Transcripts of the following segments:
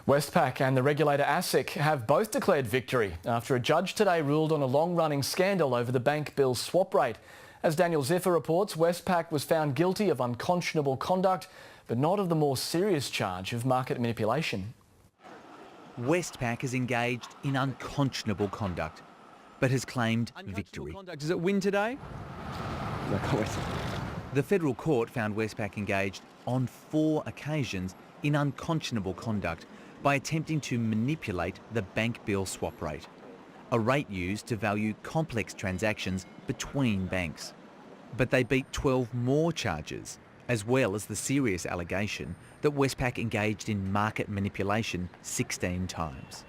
Westpac and the regulator ASIC have both declared victory after a judge today ruled on a long-running scandal over the bank bill swap rate. As Daniel Ziffer reports, Westpac was found guilty of unconscionable conduct, but not of the more serious charge of market manipulation. Westpac has engaged in unconscionable conduct, but has claimed victory. Does it win today? No comment. The federal court found Westpac engaged on 4 occasions in unconscionable conduct by attempting to manipulate the bank bill swap rate, a rate used to value complex transactions between banks. But they beat 12 more charges, as well as the serious allegation that Westpac engaged in market manipulation 16 times.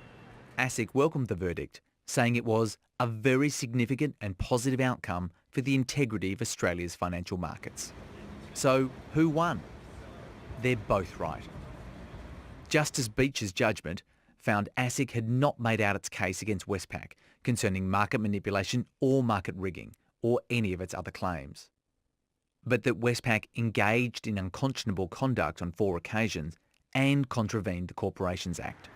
ASIC welcomed the verdict, saying it was a very significant and positive outcome for the integrity of Australia's financial markets. So, who won? They're both right. Justice Beach's judgment found ASIC had not made out its case against Westpac concerning market manipulation or market rigging, or any of its other claims, but that Westpac engaged in unconscionable conduct on 4 occasions and contravened the Corporations Act.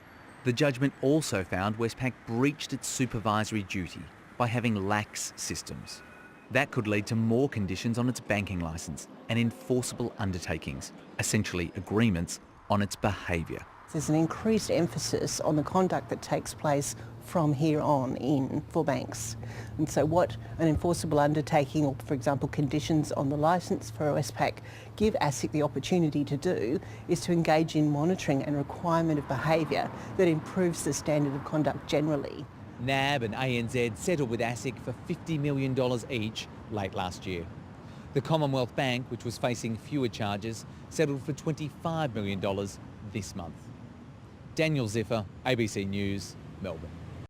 The judgment also found Westpac breached its supervisory duty by having lax systems. That could lead to more conditions on its banking licence and enforceable undertakings, essentially agreements on its behaviour. There's an increased emphasis on the conduct that takes place from here on in for banks. And so what an enforceable undertaking, or for example conditions on the licence for Westpac, give ASIC the opportunity to do is to engage in monitoring and requirement of behaviour that improves the standard of conduct generally. NAB and ANZ settled with ASIC for $50 million each late last year. The Commonwealth Bank, which was facing fewer charges, settled for $25 million this month. Daniel Ziffer, ABC News, Melbourne.